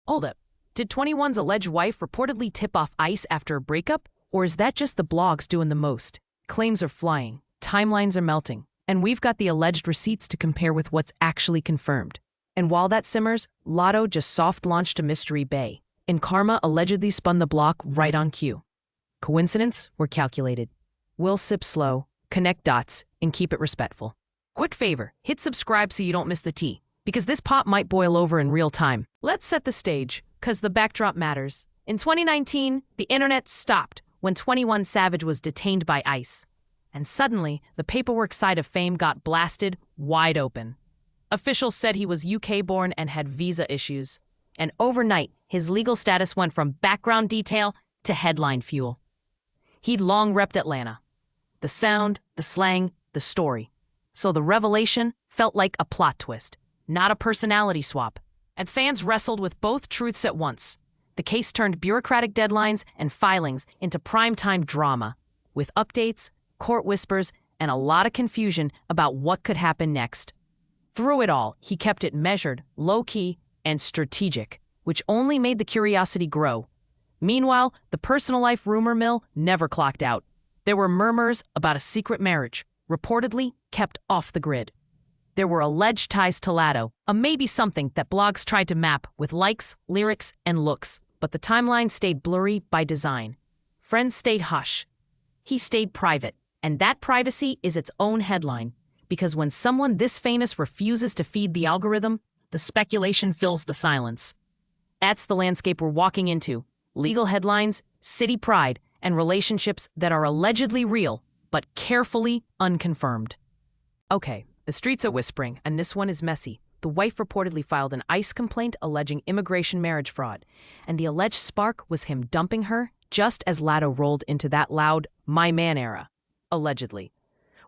Hold up. Did 21's alleged wife reportedly tip off ICE after a breakup? Or is that just the blogs doing the most? Claims are flying, timelines are melting, and we've got the alleged receipts to compare with what's actually confirmed. And while that simmers, Latto just soft-launched a mystery bay, and Karma allegedly spun the block right on cue. Coincidence? We're calculated. We'll sip slow, connect dots, and keep it respectful. Quick favor, hit subscribe so you don't miss the tea, because this pot might boil over in real time. Let's set the stage, because the backdrop matters. In 2019, the internet stopped when 21 Savage was detained by ICE. And suddenly, the paperwork side of fame got blasted wide open. Officials said he was UK-born and had visa issues. And overnight, his legal status went from background detail to headline fuel. He'd long repped Atlanta. The sound, the slang, the story. So the revelation felt like a plot twist, not a personality swap. And fans wrestled with both truths at once. The case turned bureaucratic deadlines and filings into primetime drama, with updates, court whispers, and a lot of confusion about what could happen next. Through it all, he kept it measured, low-key, and strategic, which only made the curiosity grow. Meanwhile, the personal life rumor mill never clocked out. There were murmurs about a secret marriage, reportedly kept off the grid. There were alleged ties to Latto, a maybe something that blogs tried to map with likes, lyrics, and looks, but the timeline stayed blurry by design. Friends stayed hush. He stayed private, and that privacy is its own headline, because when someone this famous refuses to feed the algorithm, the speculation fills the silence. That's the landscape we're walking into. Legal headlines, city pride, and relationships that are allegedly real, but carefully unconfirmed. Okay, the streets are whispering, and this one is messy. The wife reportedly filed an ICE complaint alleging immigration marriage fraud, and the alleged spark was him dumping her just as Latto rolled into that loud, my man era. Allegedly.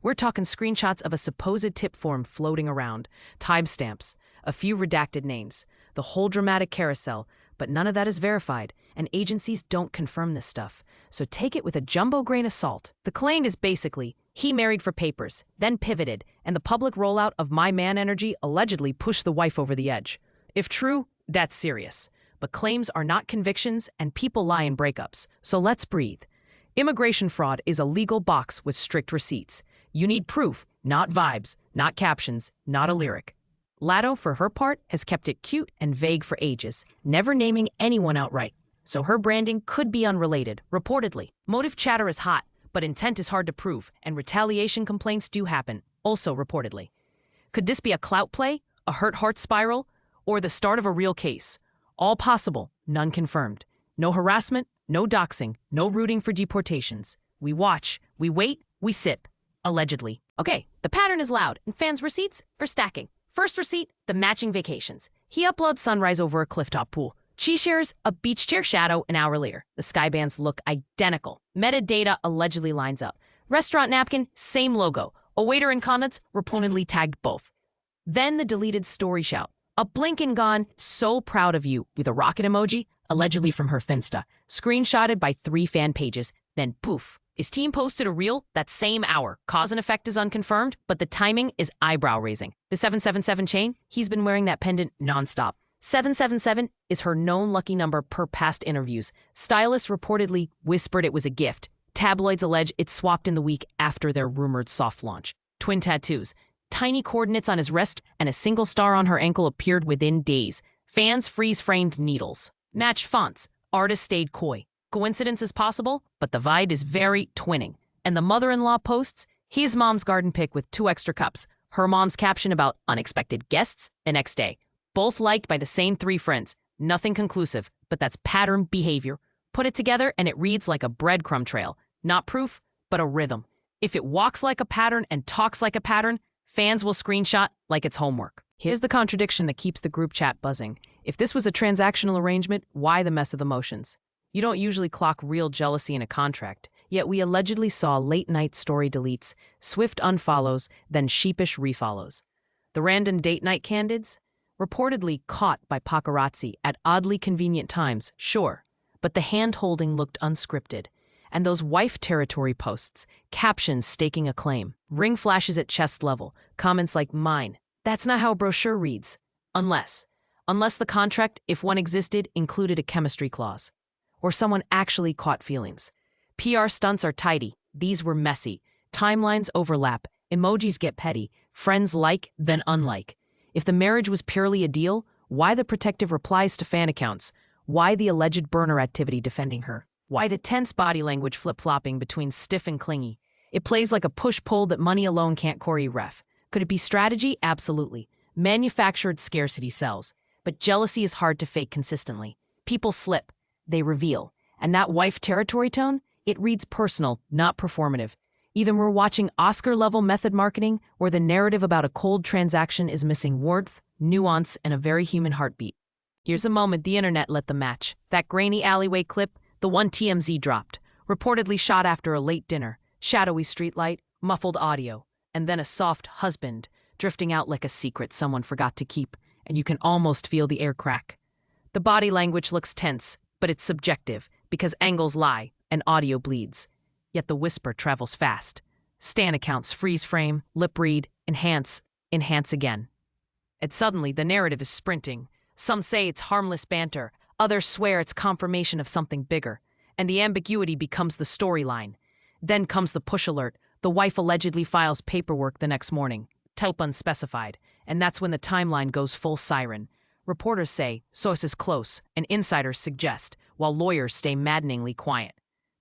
We're talking screenshots of a supposed tip form floating around, timestamps, a few redacted names, the whole dramatic carousel, but none of that is verified, and agencies don't confirm this stuff, so take it with a jumbo grain of salt. The claim is basically, he married for papers, then pivoted, and the public rollout of My Man energy allegedly pushed the wife over the edge. If true, that's serious. But claims are not convictions, and people lie in breakups, so let's breathe. Immigration fraud is a legal box with strict receipts. You need proof, not vibes, not captions, not a lyric. Latto, for her part, has kept it cute and vague for ages, never naming anyone outright. So her branding could be unrelated, reportedly. Motive chatter is hot, but intent is hard to prove, and retaliation complaints do happen, also reportedly. Could this be a clout play, a hurt heart spiral, or the start of a real case? All possible, none confirmed. No harassment, no doxing, no rooting for deportations. We watch, we wait, we sip. Allegedly. Okay, the pattern is loud, and fans' receipts are stacking. First receipt, the matching vacations. He uploads sunrise over a clifftop pool. She shares a beach chair shadow an hour later. The skybands look identical. Metadata allegedly lines up. Restaurant napkin, same logo. A waiter in comments reportedly tagged both. Then the deleted story shout. A blink and gone, so proud of you, with a rocket emoji, allegedly from her Finsta. Screenshotted by 3 fan pages, then poof. His team posted a reel that same hour. Cause and effect is unconfirmed, but the timing is eyebrow-raising. The 777 chain, he's been wearing that pendant nonstop. 777 is her known lucky number per past interviews. Stylists reportedly whispered it was a gift. Tabloids allege it's swapped in the week after their rumored soft launch. Twin tattoos. Tiny coordinates on his wrist and a single star on her ankle appeared within days. Fans freeze-framed needles. Matched fonts. Artist stayed coy. Coincidence is possible, but the vibe is very twinning. And the mother-in-law posts his mom's garden pic with 2 extra cups, her mom's caption about unexpected guests the next day. Both liked by the same 3 friends. Nothing conclusive, but that's pattern behavior. Put it together and it reads like a breadcrumb trail. Not proof, but a rhythm. If it walks like a pattern and talks like a pattern, fans will screenshot like it's homework. Here's the contradiction that keeps the group chat buzzing. If this was a transactional arrangement, why the mess of emotions? You don't usually clock real jealousy in a contract, yet we allegedly saw late-night story deletes, swift unfollows, then sheepish refollows. The random date night candids? Reportedly caught by paparazzi at oddly convenient times, sure, but the hand-holding looked unscripted. And those wife territory posts, captions staking a claim, ring flashes at chest level, comments like mine. That's not how a brochure reads. Unless unless the contract, if one existed, included a chemistry clause. Or someone actually caught feelings. PR stunts are tidy. These were messy. Timelines overlap. Emojis get petty. Friends like, then unlike. If the marriage was purely a deal, why the protective replies to fan accounts? Why the alleged burner activity defending her? Why the tense body language flip-flopping between stiff and clingy? It plays like a push-pull that money alone can't choreograph. Could it be strategy? Absolutely. Manufactured scarcity sells. But jealousy is hard to fake consistently. People slip. They reveal. And that wife territory tone? It reads personal, not performative. Either we're watching Oscar-level method marketing, or the narrative about a cold transaction is missing warmth, nuance, and a very human heartbeat. Here's a moment the internet let them match. That grainy alleyway clip, the one TMZ dropped, reportedly shot after a late dinner, shadowy streetlight, muffled audio, and then a soft husband drifting out like a secret someone forgot to keep, and you can almost feel the air crack. The body language looks tense, but it's subjective, because angles lie and audio bleeds. Yet the whisper travels fast. Stan accounts freeze frame, lip read, enhance again. And suddenly the narrative is sprinting. Some say it's harmless banter, others swear it's confirmation of something bigger, and the ambiguity becomes the storyline. Then comes the push alert. The wife allegedly files paperwork the next morning, type unspecified, and that's when the timeline goes full siren. Reporters say, sources close, and insiders suggest, while lawyers stay maddeningly quiet.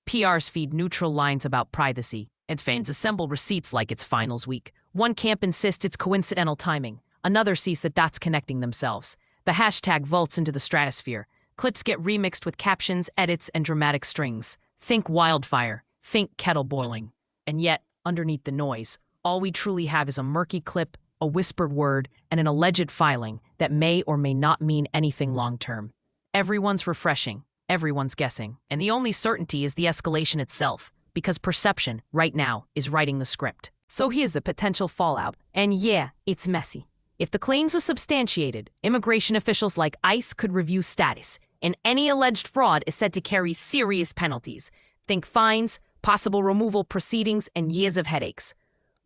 PRs feed neutral lines about privacy, and fans assemble receipts like it's finals week. One camp insists it's coincidental timing. Another sees the dots connecting themselves. The hashtag vaults into the stratosphere. Clips get remixed with captions, edits, and dramatic strings. Think wildfire. Think kettle boiling. And yet, underneath the noise, all we truly have is a murky clip, a whispered word, and an alleged filing that may or may not mean anything long-term. Everyone's refreshing. Everyone's guessing. And the only certainty is the escalation itself, because perception, right now, is writing the script. So here's the potential fallout. And yeah, it's messy. If the claims are substantiated, immigration officials like ICE could review status, and any alleged fraud is said to carry serious penalties. Think fines, possible removal proceedings, and years of headaches.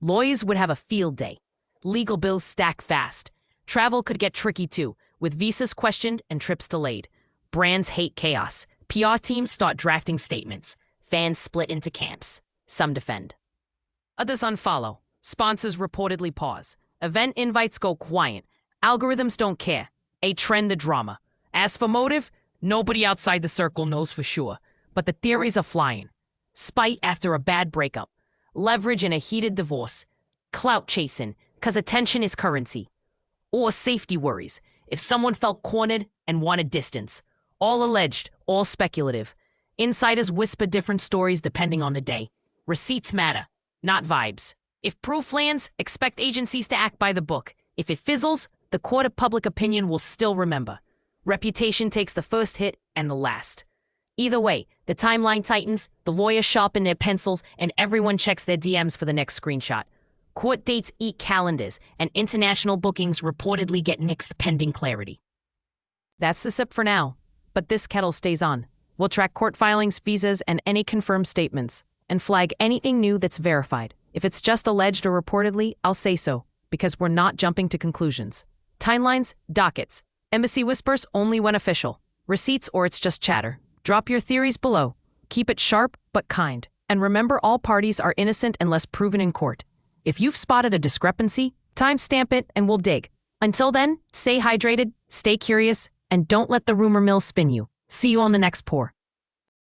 Lawyers would have a field day. Legal bills stack fast. Travel could get tricky too, with visas questioned and trips delayed. Brands hate chaos. PR teams start drafting statements. Fans split into camps. Some defend. Others unfollow. Sponsors reportedly pause. Event invites go quiet. Algorithms don't care. A trend the drama. As for motive, nobody outside the circle knows for sure. But the theories are flying. Spite after a bad breakup. Leverage in a heated divorce. Clout chasing, cause attention is currency. Or safety worries, if someone felt cornered and wanted distance. All alleged, all speculative. Insiders whisper different stories depending on the day. Receipts matter, not vibes. If proof lands, expect agencies to act by the book. If it fizzles, the court of public opinion will still remember. Reputation takes the first hit and the last. Either way, the timeline tightens, the lawyers sharpen their pencils, and everyone checks their DMs for the next screenshot. Court dates eat calendars, and international bookings reportedly get nixed pending clarity. That's the sip for now. But this kettle stays on. We'll track court filings, visas, and any confirmed statements, and flag anything new that's verified. If it's just alleged or reportedly, I'll say so, because we're not jumping to conclusions. Timelines, dockets. Embassy whispers only when official. Receipts or it's just chatter. Drop your theories below. Keep it sharp but kind. And remember, all parties are innocent unless proven in court. If you've spotted a discrepancy, timestamp it and we'll dig. Until then, stay hydrated, stay curious, and don't let the rumor mill spin you. See you on the next pour.